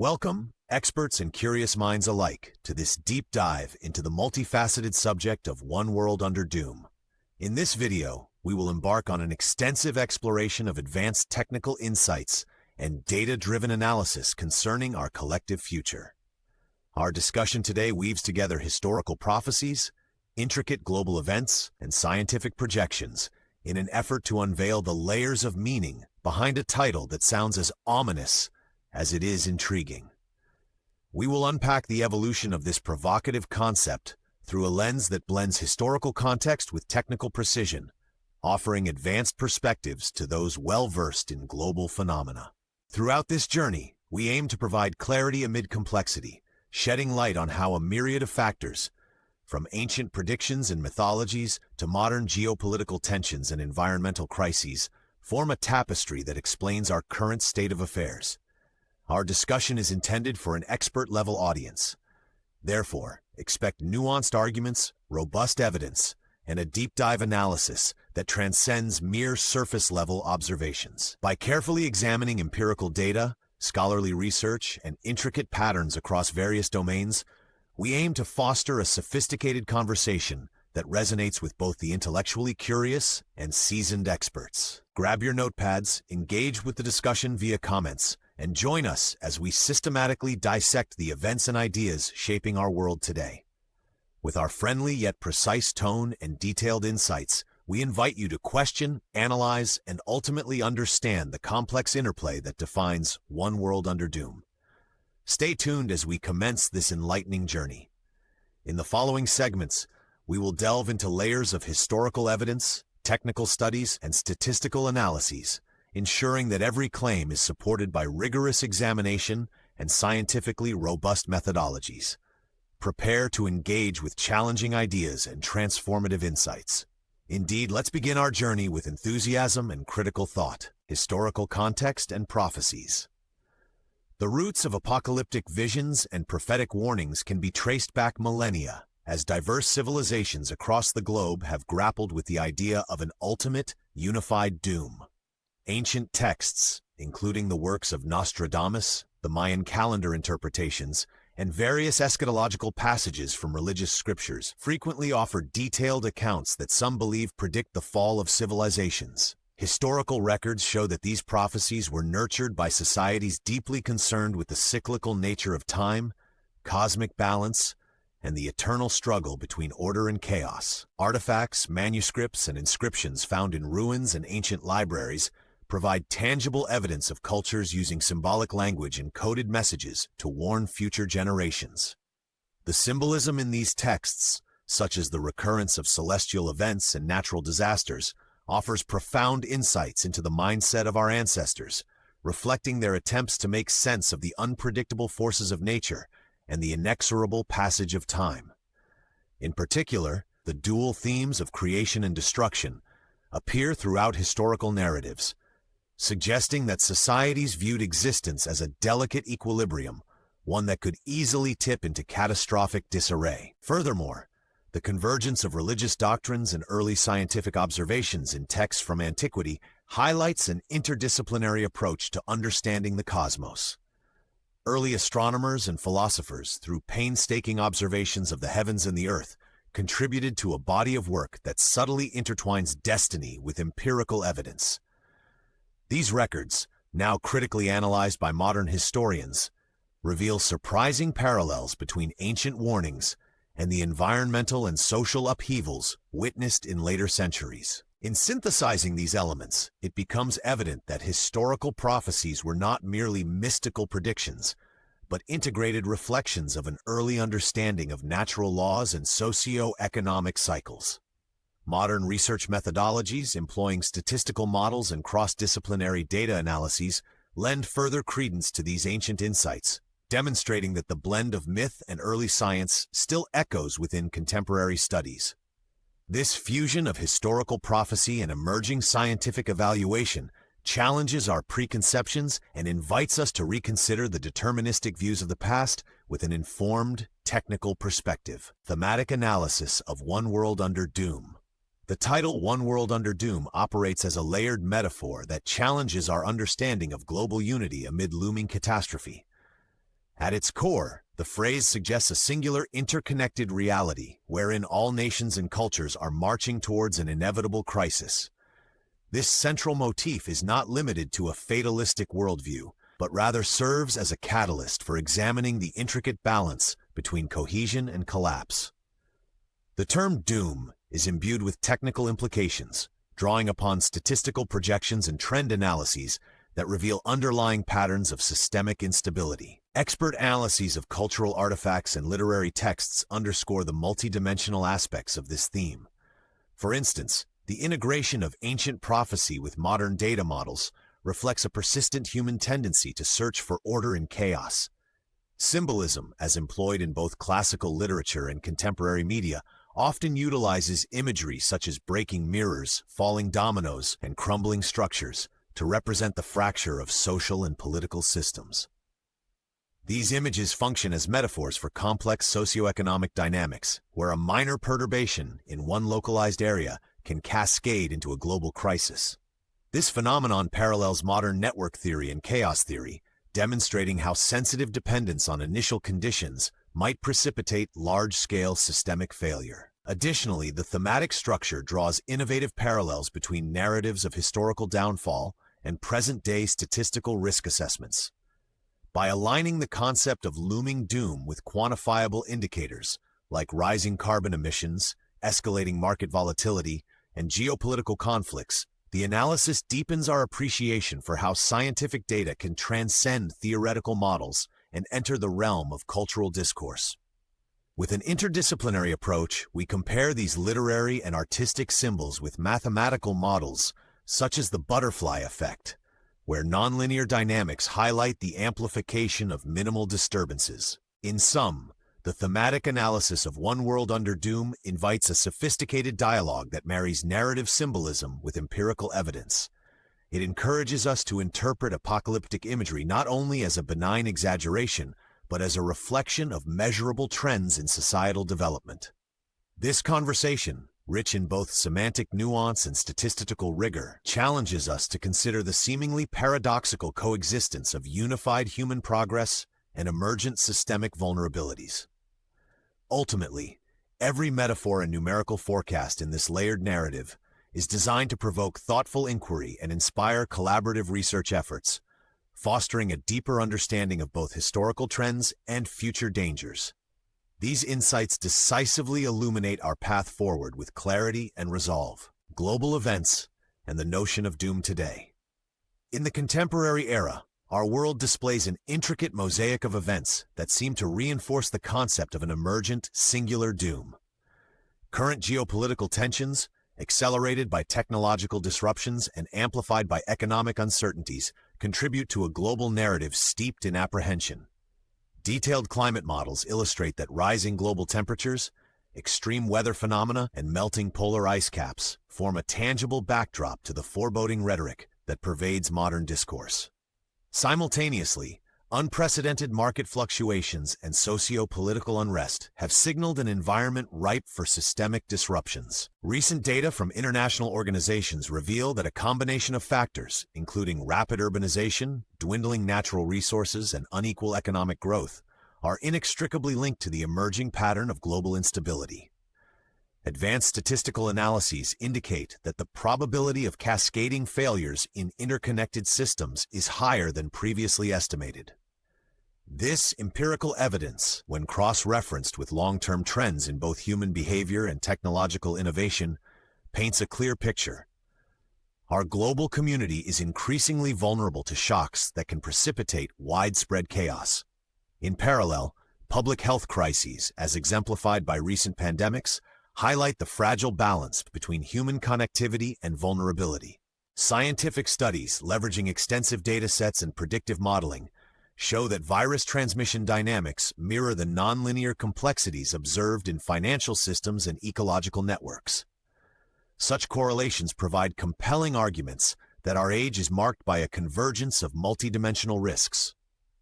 Welcome, experts and curious minds alike, to this deep dive into the multifaceted subject of one world under doom. In this video, we will embark on an extensive exploration of advanced technical insights and data-driven analysis concerning our collective future. Our discussion today weaves together historical prophecies, intricate global events, and scientific projections in an effort to unveil the layers of meaning behind a title that sounds as ominous as it is intriguing. We will unpack the evolution of this provocative concept through a lens that blends historical context with technical precision, offering advanced perspectives to those well-versed in global phenomena. Throughout this journey, we aim to provide clarity amid complexity, shedding light on how a myriad of factors, from ancient predictions and mythologies to modern geopolitical tensions and environmental crises, form a tapestry that explains our current state of affairs. Our discussion is intended for an expert-level audience. Therefore, expect nuanced arguments, robust evidence, and a deep-dive analysis that transcends mere surface-level observations. By carefully examining empirical data, scholarly research, and intricate patterns across various domains, we aim to foster a sophisticated conversation that resonates with both the intellectually curious and seasoned experts. Grab your notepads, engage with the discussion via comments, and join us as we systematically dissect the events and ideas shaping our world today. With our friendly yet precise tone and detailed insights, we invite you to question, analyze, and ultimately understand the complex interplay that defines one world under doom. Stay tuned as we commence this enlightening journey. In the following segments, we will delve into layers of historical evidence, technical studies, and statistical analyses, ensuring that every claim is supported by rigorous examination and scientifically robust methodologies. Prepare to engage with challenging ideas and transformative insights. Indeed, let's begin our journey with enthusiasm and critical thought, historical context and prophecies. The roots of apocalyptic visions and prophetic warnings can be traced back millennia, as diverse civilizations across the globe have grappled with the idea of an ultimate, unified doom. Ancient texts, including the works of Nostradamus, the Mayan calendar interpretations, and various eschatological passages from religious scriptures, frequently offer detailed accounts that some believe predict the fall of civilizations. Historical records show that these prophecies were nurtured by societies deeply concerned with the cyclical nature of time, cosmic balance, and the eternal struggle between order and chaos. Artifacts, manuscripts, and inscriptions found in ruins and ancient libraries provide tangible evidence of cultures using symbolic language and coded messages to warn future generations. The symbolism in these texts, such as the recurrence of celestial events and natural disasters, offers profound insights into the mindset of our ancestors, reflecting their attempts to make sense of the unpredictable forces of nature and the inexorable passage of time. In particular, the dual themes of creation and destruction appear throughout historical narratives, suggesting that societies viewed existence as a delicate equilibrium, one that could easily tip into catastrophic disarray. Furthermore, the convergence of religious doctrines and early scientific observations in texts from antiquity highlights an interdisciplinary approach to understanding the cosmos. Early astronomers and philosophers, through painstaking observations of the heavens and the earth, contributed to a body of work that subtly intertwines destiny with empirical evidence. These records, now critically analyzed by modern historians, reveal surprising parallels between ancient warnings and the environmental and social upheavals witnessed in later centuries. In synthesizing these elements, it becomes evident that historical prophecies were not merely mystical predictions, but integrated reflections of an early understanding of natural laws and socio-economic cycles. Modern research methodologies employing statistical models and cross-disciplinary data analyses lend further credence to these ancient insights, demonstrating that the blend of myth and early science still echoes within contemporary studies. This fusion of historical prophecy and emerging scientific evaluation challenges our preconceptions and invites us to reconsider the deterministic views of the past with an informed, technical perspective. Thematic analysis of one world under doom. The title One World Under Doom operates as a layered metaphor that challenges our understanding of global unity amid looming catastrophe. At its core, the phrase suggests a singular interconnected reality wherein all nations and cultures are marching towards an inevitable crisis. This central motif is not limited to a fatalistic worldview, but rather serves as a catalyst for examining the intricate balance between cohesion and collapse. The term doom is imbued with technical implications, drawing upon statistical projections and trend analyses that reveal underlying patterns of systemic instability. Expert analyses of cultural artifacts and literary texts underscore the multidimensional aspects of this theme. For instance, the integration of ancient prophecy with modern data models reflects a persistent human tendency to search for order in chaos. Symbolism, as employed in both classical literature and contemporary media, often utilizes imagery such as breaking mirrors, falling dominoes, and crumbling structures to represent the fracture of social and political systems. These images function as metaphors for complex socioeconomic dynamics, where a minor perturbation in one localized area can cascade into a global crisis. This phenomenon parallels modern network theory and chaos theory, demonstrating how sensitive dependence on initial conditions might precipitate large-scale systemic failure. Additionally, the thematic structure draws innovative parallels between narratives of historical downfall and present-day statistical risk assessments. By aligning the concept of looming doom with quantifiable indicators, like rising carbon emissions, escalating market volatility, and geopolitical conflicts, the analysis deepens our appreciation for how scientific data can transcend theoretical models and enter the realm of cultural discourse. With an interdisciplinary approach, we compare these literary and artistic symbols with mathematical models, such as the butterfly effect, where nonlinear dynamics highlight the amplification of minimal disturbances. In sum, the thematic analysis of One World Under Doom invites a sophisticated dialogue that marries narrative symbolism with empirical evidence. It encourages us to interpret apocalyptic imagery not only as a benign exaggeration, but as a reflection of measurable trends in societal development. This conversation, rich in both semantic nuance and statistical rigor, challenges us to consider the seemingly paradoxical coexistence of unified human progress and emergent systemic vulnerabilities. Ultimately, every metaphor and numerical forecast in this layered narrative is designed to provoke thoughtful inquiry and inspire collaborative research efforts, fostering a deeper understanding of both historical trends and future dangers. These insights decisively illuminate our path forward with clarity and resolve. Global events and the notion of doom today. In the contemporary era, our world displays an intricate mosaic of events that seem to reinforce the concept of an emergent, singular doom. Current geopolitical tensions, accelerated by technological disruptions and amplified by economic uncertainties, contribute to a global narrative steeped in apprehension. Detailed climate models illustrate that rising global temperatures, extreme weather phenomena, and melting polar ice caps form a tangible backdrop to the foreboding rhetoric that pervades modern discourse. Simultaneously, unprecedented market fluctuations and socio-political unrest have signaled an environment ripe for systemic disruptions. Recent data from international organizations reveal that a combination of factors, including rapid urbanization, dwindling natural resources, and unequal economic growth, are inextricably linked to the emerging pattern of global instability. Advanced statistical analyses indicate that the probability of cascading failures in interconnected systems is higher than previously estimated. This empirical evidence, when cross-referenced with long-term trends in both human behavior and technological innovation, paints a clear picture. Our global community is increasingly vulnerable to shocks that can precipitate widespread chaos. In parallel, public health crises, as exemplified by recent pandemics, highlight the fragile balance between human connectivity and vulnerability. Scientific studies, leveraging extensive data sets and predictive modeling, show that virus transmission dynamics mirror the nonlinear complexities observed in financial systems and ecological networks. Such correlations provide compelling arguments that our age is marked by a convergence of multidimensional risks.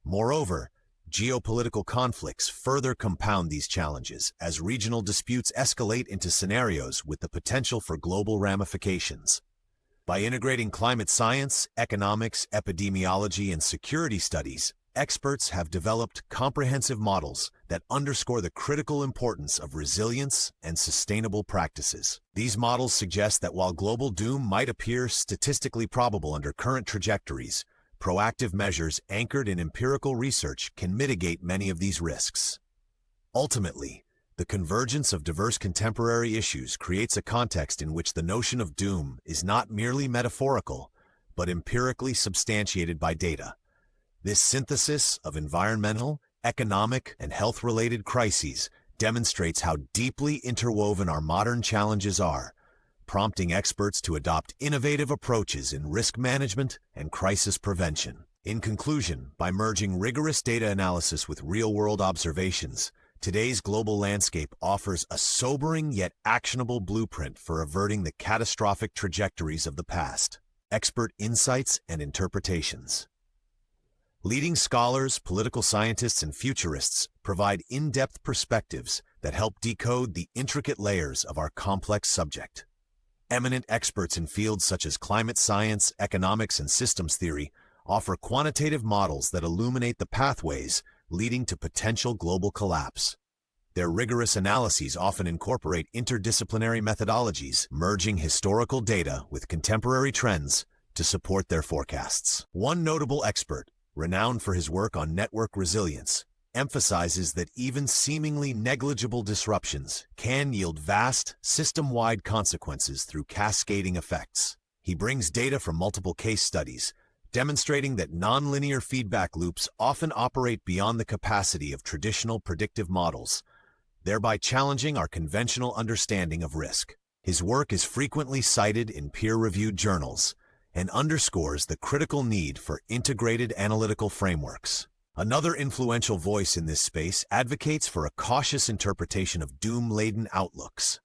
Moreover, geopolitical conflicts further compound these challenges as regional disputes escalate into scenarios with the potential for global ramifications. By integrating climate science, economics, epidemiology, and security studies, experts have developed comprehensive models that underscore the critical importance of resilience and sustainable practices. These models suggest that while global doom might appear statistically probable under current trajectories, proactive measures anchored in empirical research can mitigate many of these risks. Ultimately, the convergence of diverse contemporary issues creates a context in which the notion of doom is not merely metaphorical, but empirically substantiated by data. This synthesis of environmental, economic, and health-related crises demonstrates how deeply interwoven our modern challenges are, prompting experts to adopt innovative approaches in risk management and crisis prevention. In conclusion, by merging rigorous data analysis with real-world observations, today's global landscape offers a sobering yet actionable blueprint for averting the catastrophic trajectories of the past. Expert insights and interpretations. Leading scholars, political scientists, and futurists provide in-depth perspectives that help decode the intricate layers of our complex subject. Eminent experts in fields such as climate science, economics, and systems theory offer quantitative models that illuminate the pathways leading to potential global collapse. Their rigorous analyses often incorporate interdisciplinary methodologies, merging historical data with contemporary trends to support their forecasts. One notable expert, renowned for his work on network resilience, emphasizes that even seemingly negligible disruptions can yield vast, system-wide consequences through cascading effects. He brings data from multiple case studies, demonstrating that nonlinear feedback loops often operate beyond the capacity of traditional predictive models, thereby challenging our conventional understanding of risk. His work is frequently cited in peer-reviewed journals and underscores the critical need for integrated analytical frameworks. Another influential voice in this space advocates for a cautious interpretation of doom-laden outlooks.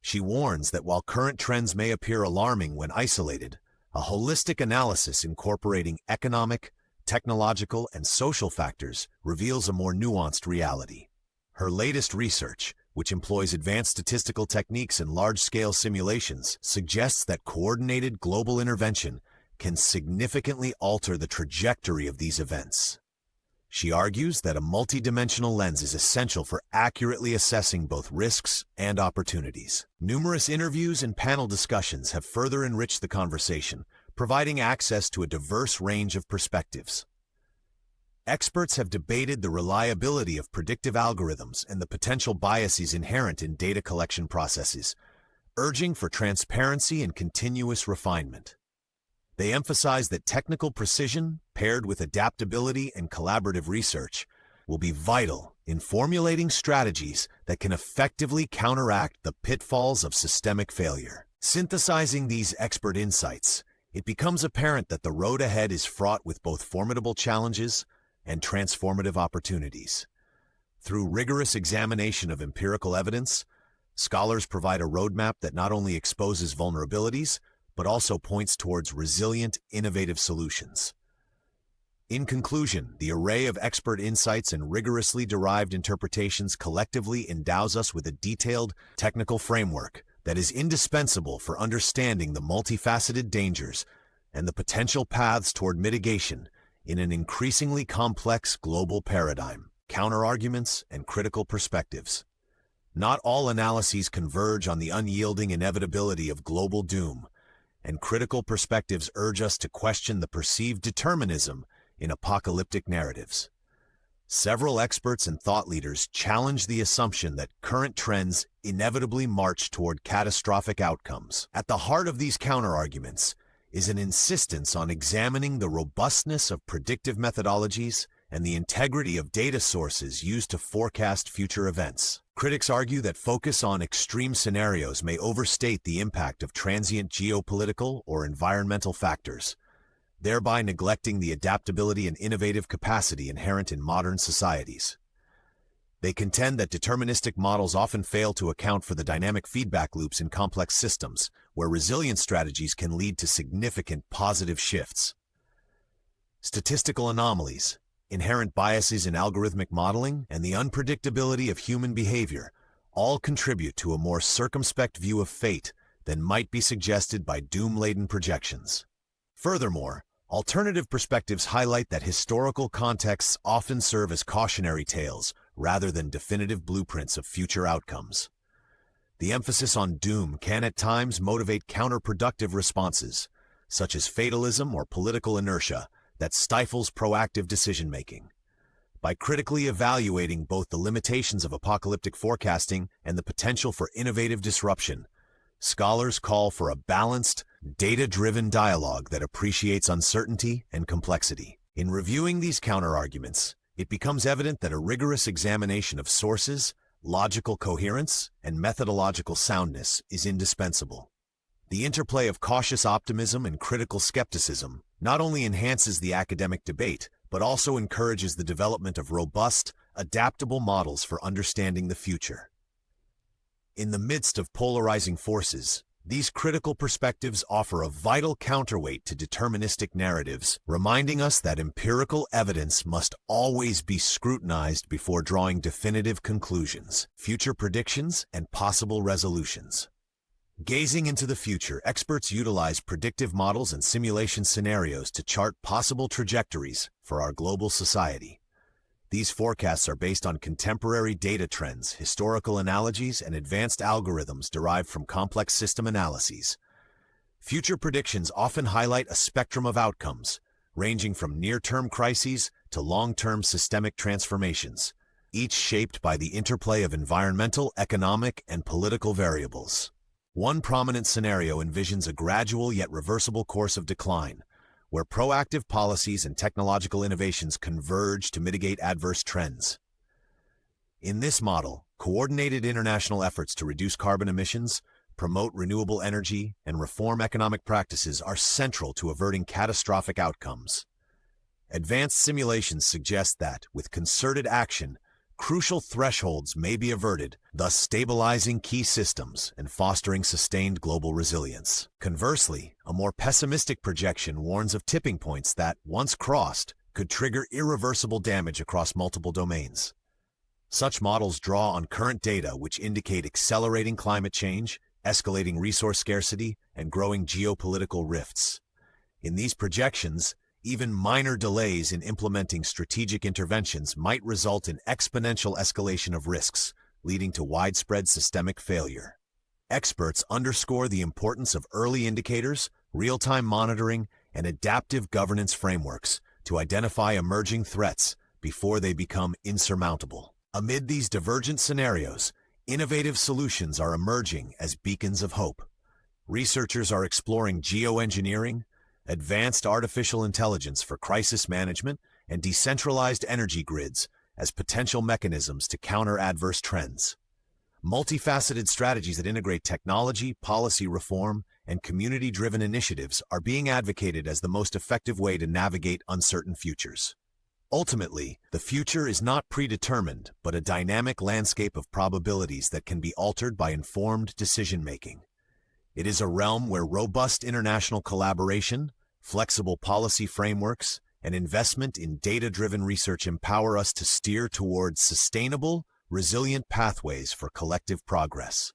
She warns that while current trends may appear alarming when isolated, a holistic analysis incorporating economic, technological, and social factors reveals a more nuanced reality. Her latest research, which employs advanced statistical techniques and large-scale simulations, suggests that coordinated global intervention can significantly alter the trajectory of these events. She argues that a multidimensional lens is essential for accurately assessing both risks and opportunities. Numerous interviews and panel discussions have further enriched the conversation, providing access to a diverse range of perspectives. Experts have debated the reliability of predictive algorithms and the potential biases inherent in data collection processes, urging for transparency and continuous refinement. They emphasize that technical precision, paired with adaptability and collaborative research, will be vital in formulating strategies that can effectively counteract the pitfalls of systemic failure. Synthesizing these expert insights, it becomes apparent that the road ahead is fraught with both formidable challenges and transformative opportunities. Through rigorous examination of empirical evidence, scholars provide a roadmap that not only exposes vulnerabilities, but also points towards resilient, innovative solutions. In conclusion, the array of expert insights and rigorously derived interpretations collectively endows us with a detailed, technical framework that is indispensable for understanding the multifaceted dangers and the potential paths toward mitigation in an increasingly complex global paradigm. Counterarguments and critical perspectives. Not all analyses converge on the unyielding inevitability of global doom, and critical perspectives urge us to question the perceived determinism in apocalyptic narratives. Several experts and thought leaders challenge the assumption that current trends inevitably march toward catastrophic outcomes. At the heart of these counterarguments is an insistence on examining the robustness of predictive methodologies and the integrity of data sources used to forecast future events. Critics argue that focus on extreme scenarios may overstate the impact of transient geopolitical or environmental factors, thereby neglecting the adaptability and innovative capacity inherent in modern societies. They contend that deterministic models often fail to account for the dynamic feedback loops in complex systems, where resilience strategies can lead to significant positive shifts. Statistical anomalies, inherent biases in algorithmic modeling, and the unpredictability of human behavior all contribute to a more circumspect view of fate than might be suggested by doom-laden projections. Furthermore, Alternative perspectives highlight that historical contexts often serve as cautionary tales rather than definitive blueprints of future outcomes. The emphasis on doom can at times motivate counterproductive responses, such as fatalism or political inertia, that stifles proactive decision-making. By critically evaluating both the limitations of apocalyptic forecasting and the potential for innovative disruption, scholars call for a balanced, data-driven dialogue that appreciates uncertainty and complexity. In reviewing these counterarguments, it becomes evident that a rigorous examination of sources, logical coherence, and methodological soundness is indispensable. The interplay of cautious optimism and critical skepticism not only enhances the academic debate, but also encourages the development of robust, adaptable models for understanding the future. In the midst of polarizing forces, these critical perspectives offer a vital counterweight to deterministic narratives, reminding us that empirical evidence must always be scrutinized before drawing definitive conclusions, future predictions, and possible resolutions. Gazing into the future, experts utilize predictive models and simulation scenarios to chart possible trajectories for our global society. These forecasts are based on contemporary data trends, historical analogies, and advanced algorithms derived from complex system analyses. Future predictions often highlight a spectrum of outcomes, ranging from near-term crises to long-term systemic transformations, each shaped by the interplay of environmental, economic, and political variables. One prominent scenario envisions a gradual yet reversible course of decline, where proactive policies and technological innovations converge to mitigate adverse trends. In this model, coordinated international efforts to reduce carbon emissions, promote renewable energy, and reform economic practices are central to averting catastrophic outcomes. Advanced simulations suggest that, with concerted action, crucial thresholds may be averted, thus stabilizing key systems and fostering sustained global resilience. Conversely, a more pessimistic projection warns of tipping points that, once crossed, could trigger irreversible damage across multiple domains. Such models draw on current data which indicate accelerating climate change, escalating resource scarcity, and growing geopolitical rifts. In these projections, even minor delays in implementing strategic interventions might result in exponential escalation of risks, leading to widespread systemic failure. Experts underscore the importance of early indicators, real-time monitoring, and adaptive governance frameworks to identify emerging threats before they become insurmountable. Amid these divergent scenarios, innovative solutions are emerging as beacons of hope. Researchers are exploring geoengineering, advanced artificial intelligence for crisis management, and decentralized energy grids as potential mechanisms to counter adverse trends. Multifaceted strategies that integrate technology, policy reform, and community-driven initiatives are being advocated as the most effective way to navigate uncertain futures. Ultimately, the future is not predetermined, but a dynamic landscape of probabilities that can be altered by informed decision-making. It is a realm where robust international collaboration, flexible policy frameworks, and investment in data-driven research empower us to steer towards sustainable, resilient pathways for collective progress.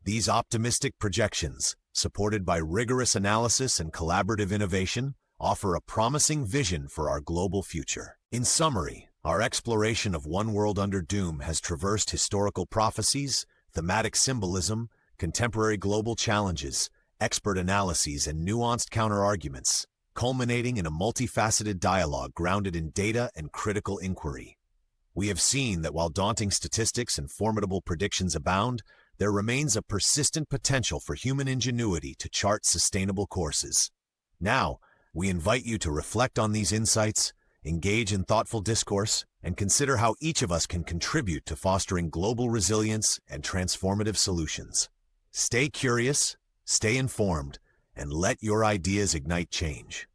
These optimistic projections, supported by rigorous analysis and collaborative innovation, offer a promising vision for our global future. In summary, our exploration of One World Under Doom has traversed historical prophecies, thematic symbolism, contemporary global challenges, expert analyses, and nuanced counterarguments, culminating in a multifaceted dialogue grounded in data and critical inquiry. We have seen that while daunting statistics and formidable predictions abound, there remains a persistent potential for human ingenuity to chart sustainable courses. Now, we invite you to reflect on these insights, engage in thoughtful discourse, and consider how each of us can contribute to fostering global resilience and transformative solutions. Stay curious, stay informed, and let your ideas ignite change.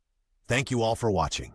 Thank you all for watching.